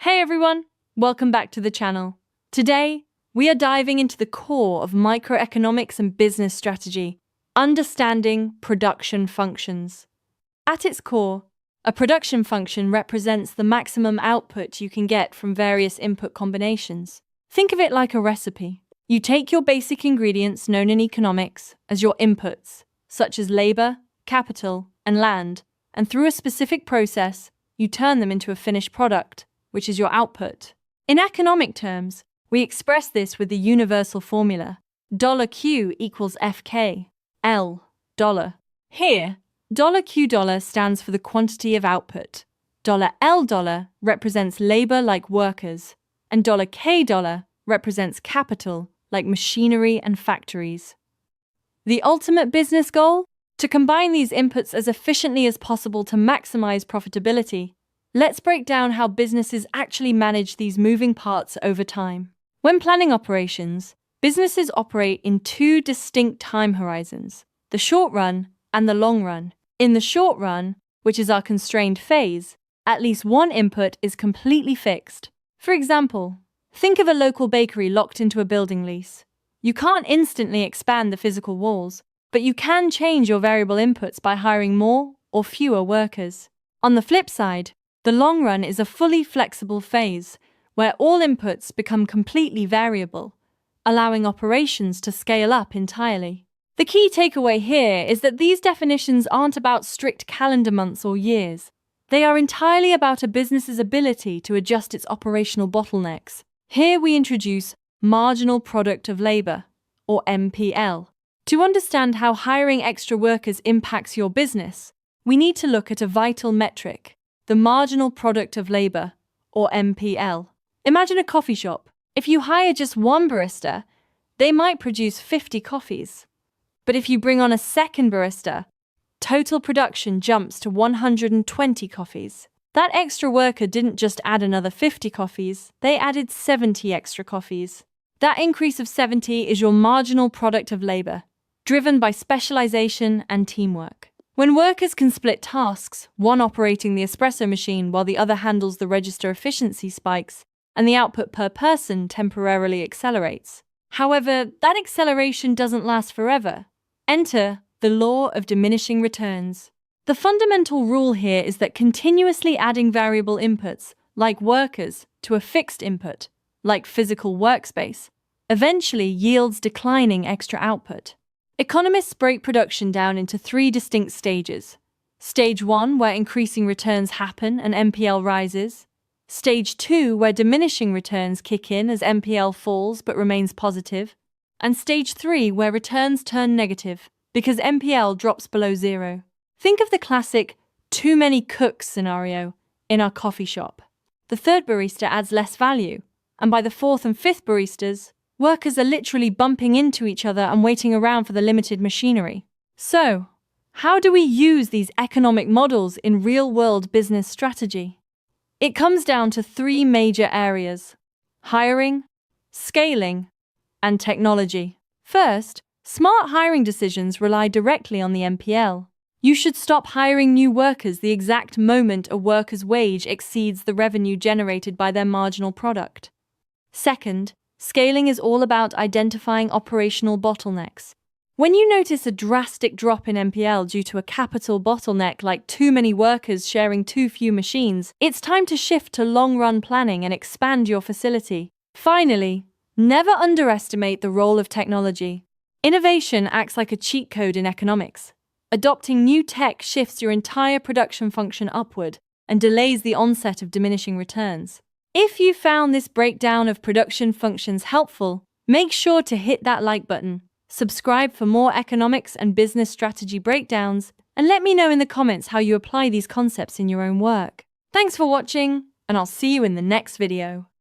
Hey everyone, welcome back to the channel. Today, we are diving into the core of microeconomics and business strategy, understanding production functions. At its core, a production function represents the maximum output you can get from various input combinations. Think of it like a recipe. You take your basic ingredients known in economics as your inputs, such as labor, capital, and land, and through a specific process, you turn them into a finished product, which is your output. In economic terms, we express this with the universal formula, $Q equals FK, L, dollar. Here, $Q stands for the quantity of output, $L represents labor like workers, and $K represents capital like machinery and factories. The ultimate business goal? To combine these inputs as efficiently as possible to maximize profitability. Let's break down how businesses actually manage these moving parts over time. When planning operations, businesses operate in two distinct time horizons, the short run and the long run. In the short run, which is our constrained phase, at least one input is completely fixed. For example, think of a local bakery locked into a building lease. You can't instantly expand the physical walls, but you can change your variable inputs by hiring more or fewer workers. On the flip side, the long run is a fully flexible phase where all inputs become completely variable, allowing operations to scale up entirely. The key takeaway here is that these definitions aren't about strict calendar months or years. They are entirely about a business's ability to adjust its operational bottlenecks. Here we introduce marginal product of labor, or MPL. To understand how hiring extra workers impacts your business, we need to look at a vital metric, the marginal product of labor, or MPL. Imagine a coffee shop. If you hire just one barista, they might produce 50 coffees. But if you bring on a second barista, total production jumps to 120 coffees. That extra worker didn't just add another 50 coffees, they added 70 extra coffees. That increase of 70 is your marginal product of labor, driven by specialization and teamwork. When workers can split tasks, one operating the espresso machine while the other handles the register efficiency spikes, and the output per person temporarily accelerates. However, that acceleration doesn't last forever. Enter the law of diminishing returns. The fundamental rule here is that continuously adding variable inputs, like workers, to a fixed input, like physical workspace, eventually yields declining extra output. Economists break production down into three distinct stages. Stage 1, where increasing returns happen and MPL rises. Stage 2, where diminishing returns kick in as MPL falls but remains positive. And Stage 3, where returns turn negative because MPL drops below zero. Think of the classic too many cooks scenario in our coffee shop. The third barista adds less value, and by the fourth and fifth baristas, workers are literally bumping into each other and waiting around for the limited machinery. So, how do we use these economic models in real-world business strategy? It comes down to three major areas: hiring, scaling, and technology. First, smart hiring decisions rely directly on the MPL. You should stop hiring new workers the exact moment a worker's wage exceeds the revenue generated by their marginal product. Second, scaling is all about identifying operational bottlenecks. When you notice a drastic drop in MPL due to a capital bottleneck like too many workers sharing too few machines, it's time to shift to long-run planning and expand your facility. Finally, never underestimate the role of technology. Innovation acts like a cheat code in economics. Adopting new tech shifts your entire production function upward and delays the onset of diminishing returns. If you found this breakdown of production functions helpful, make sure to hit that like button, subscribe for more economics and business strategy breakdowns, and let me know in the comments how you apply these concepts in your own work. Thanks for watching, and I'll see you in the next video.